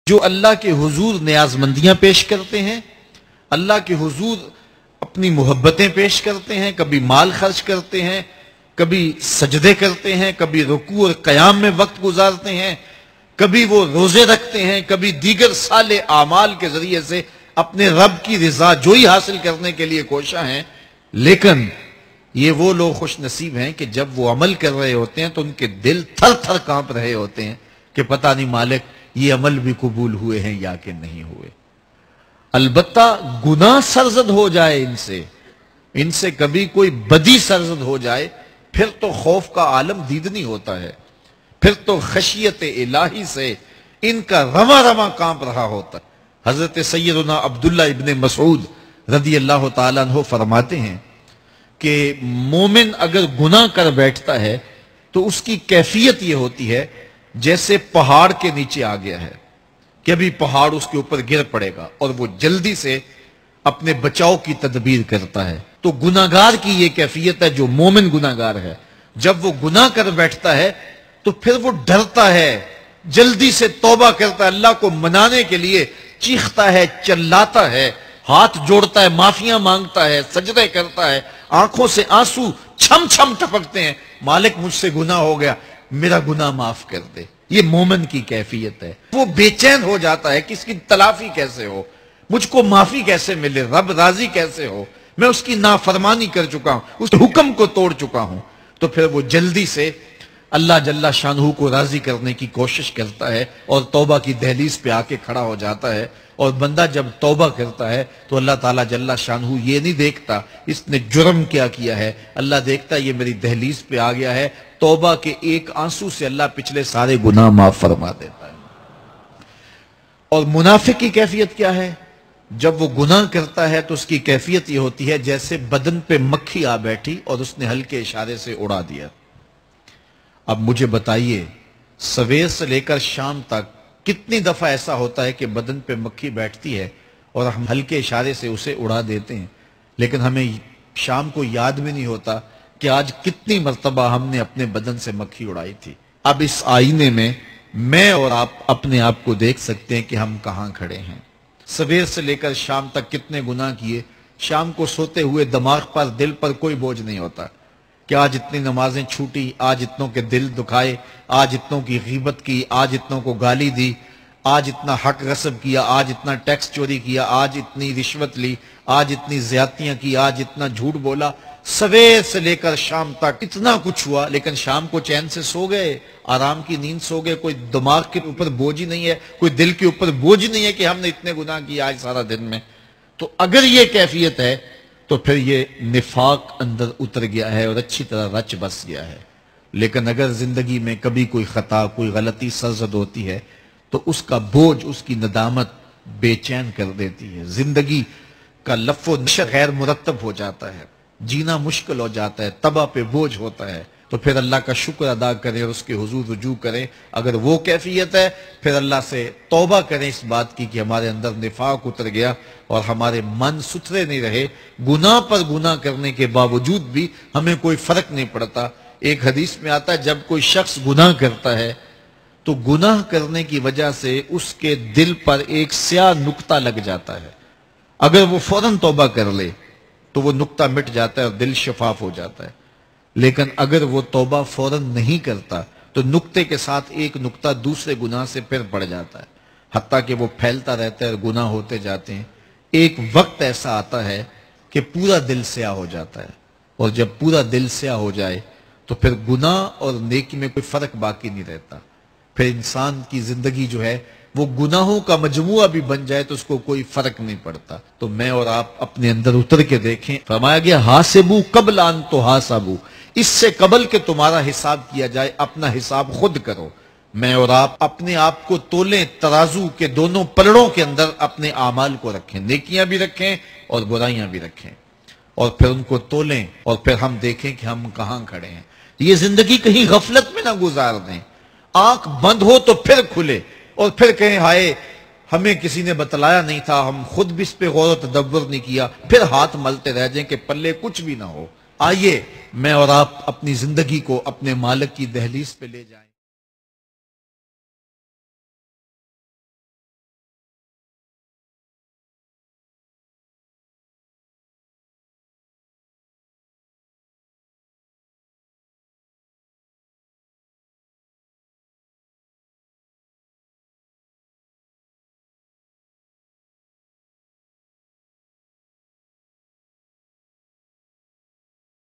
جو اللہ کے حضور نیاز مندیاں پیش کرتے ہیں، اللہ کے حضور اپنی محبتیں پیش کرتے ہیں، کبھی مال خرچ کرتے ہیں، کبھی سجدے کرتے ہیں، کبھی رکوع اور قیام میں وقت گزارتے ہیں، کبھی وہ روزے رکھتے ہیں، کبھی دیگر صالح اعمال کے ذریعے سے اپنے رب کی رضا جوئی حاصل کرنے کے لیے کوشاں ہیں. لیکن یہ وہ لوگ خوش نصیب ہیں کہ جب وہ عمل کر رہے ہوتے ہیں تو ان کے دل تھر تھر کانپ رہے ہوتے ہیں کہ پتہ نہیں مالک یہ عمل بھی قبول ہوئے ہیں یا کہ نہیں ہوئے. البتہ گناہ سرزد ہو جائے ان سے کبھی کوئی بدی سرزد ہو جائے، پھر تو خوف کا عالم دیدنی ہوتا ہے، پھر تو خشیت الہی سے ان کا رواں رواں کانپ رہا ہوتا ہے. حضرت سیدنا عبداللہ ابن مسعود رضی اللہ تعالیٰ عنہ فرماتے ہیں کہ مومن اگر گناہ کر بیٹھتا ہے تو اس کی کیفیت یہ ہوتی ہے جیسے پہاڑ کے نیچے آ گیا ہے کہ ابھی پہاڑ اس کے اوپر گر پڑے گا اور وہ جلدی سے اپنے بچاؤ کی تدبیر کرتا ہے. تو گناہگار کی یہ کیفیت ہے جو مومن گناہگار ہے. جب وہ گناہ کر بیٹھتا ہے تو پھر وہ ڈرتا ہے، جلدی سے توبہ کرتا ہے، اللہ کو منانے کے لیے چیختا ہے، چلاتا ہے، ہاتھ جوڑتا ہے، معافیاں مانگتا ہے، سجدے کرتا ہے، آنکھوں سے آنسو چھم چھم ٹپکتے ہیں، مالک مجھ سے گناہ ہو گیا، میرا گناہ معاف کر دے. یہ مومن کی کیفیت ہے. وہ بے چین ہو جاتا ہے کہ اس کی تلافی کیسے ہو، مجھ کو معافی کیسے ملے، رب راضی کیسے ہو، میں اس کی نافرمانی کر چکا ہوں، اس حکم کو توڑ چکا ہوں. تو پھر وہ جلدی سے اللہ جل شانہ کو راضی کرنے کی کوشش کرتا ہے اور توبہ کی دہلیز پہ آ کے کھڑا ہو جاتا ہے. اور بندہ جب توبہ کرتا ہے تو اللہ تعالیٰ جل شانہ یہ نہیں دیکھتا اس نے جرم کیا ہے، اللہ دیکھتا ہے یہ میری دہلیز پہ آ گیا ہے. توبہ کے ایک آنسو سے اللہ پچھلے سارے گناہ معاف فرما دیتا ہے. اور منافق کی کیفیت کیا ہے؟ جب وہ گناہ کرتا ہے تو اس کی کیفیت یہ ہوتی ہے جیسے بدن پہ مکھی آ بیٹھی اور اس نے ہلکے اشارے سے اڑا دیا. اب مجھے بتائیے سویر سے لے کر شام تک کتنی دفعہ ایسا ہوتا ہے کہ بدن پہ مکھی بیٹھتی ہے اور ہم ہلکے اشارے سے اسے اڑا دیتے ہیں، لیکن ہمیں شام کو یاد بھی نہیں ہوتا کہ آج کتنی مرتبہ ہم نے اپنے بدن سے مکھی اڑائی تھی. اب اس آئینے میں اور آپ اپنے آپ کو دیکھ سکتے ہیں کہ ہم کہاں کھڑے ہیں. سویر سے لے کر شام تک کتنے گناہ کیے. شام کو سوتے ہوئے دماغ پر دل پر کوئی بوجھ نہیں ہوتا کہ آج اتنی نمازیں چھوٹی، آج اتنوں کے دل دکھائے، آج اتنوں کی غیبت کی، آج اتنوں کو گالی دی، آج اتنا حق غصب کیا، آج اتنا ٹیکس چوری کیا، آج اتنی رشوت لی، آج اتنی زیادتیاں کی، آج اتنا جھوٹ بولا. سویر سے لے کر شام تک اتنا کچھ ہوا، لیکن شام کو چین سے سو گئے، آرام کی نیند سو گئے. کوئی دماغ کے اوپر بوجھ ہی نہیں ہے، کوئی دل کے اوپر بوجھ نہیں ہے کہ ہم نے اتنے گناہ کیے آج سارا دن میں. تو اگر یہ کیفیت ہے تو پھر یہ نفاق اندر اتر گیا ہے اور اچھی طرح رچ بس گیا ہے. لیکن اگر زندگی میں کبھی کوئی خطا، کوئی غلطی سرزد ہوتی ہے تو اس کا بوجھ، اس کی ندامت بے چین کر دیتی ہے. زندگی کا لف و نشر غیر مرتب ہو جاتا ہے، جینا مشکل ہو جاتا ہے، تباہ پہ بوجھ ہوتا ہے. تو پھر اللہ کا شکر ادا کرے اور اس کے حضور رجوع کرے. اگر وہ کیفیت ہے پھر اللہ سے توبہ کریں اس بات کی کہ ہمارے اندر نفاق اتر گیا اور ہمارے من ستھرے نہیں رہے. گناہ پر گناہ کرنے کے باوجود بھی ہمیں کوئی فرق نہیں پڑتا. ایک حدیث میں آتا ہے جب کوئی شخص گناہ کرتا ہے تو گناہ کرنے کی وجہ سے اس کے دل پر ایک سیاہ نقطہ لگ جاتا ہے. اگر وہ فوراً توبہ کر لے تو وہ نقطہ مٹ جاتا ہے اور دل شفاف ہو جاتا ہے. لیکن اگر وہ توبہ فوراً نہیں کرتا تو نقطے کے ساتھ ایک نقطہ دوسرے گناہ سے پھر پڑ جاتا ہے، حتیٰ کہ وہ پھیلتا رہتا ہے اور گناہ ہوتے جاتے ہیں. ایک وقت ایسا آتا ہے کہ پورا دل سیاہ ہو جاتا ہے، اور جب پورا دل سیاہ ہو جائے تو پھر گناہ اور نیکی میں کوئی فرق باقی نہیں رہتا. پھر انسان کی زندگی جو ہے وہ گناہوں کا مجموعہ بھی بن جائے تو اس کو کوئی فرق نہیں پڑتا. تو میں اور آپ اپنے اندر اتر کے دیکھیں. فرمایا گیا حاسبو قبل ان تحاسبو، اس سے قبل کہ تمہارا حساب کیا جائے اپنا حساب خود کرو. میں اور آپ اپنے آپ کو تولیں، ترازو کے دونوں پلڑوں کے اندر اپنے اعمال کو رکھیں، نیکیاں بھی رکھیں اور برائیاں بھی رکھیں، اور پھر ان کو تولیں اور پھر ہم دیکھیں کہ ہم کہاں کھڑے ہیں. یہ زندگی کہیں غفلت میں نہ گزار دیں. آنکھ بند ہو تو پھر کھلے اور پھر کہیں ہائے ہمیں کسی نے بتلایا نہیں تھا، ہم خود بھی اس پہ غور و تدبر نہیں کیا، پھر ہاتھ ملتے رہ جائیں کہ پلے کچھ بھی نہ ہو. آئیے میں اور آپ اپنی زندگی کو اپنے مالک کی دہلیز پہ لے جائیں.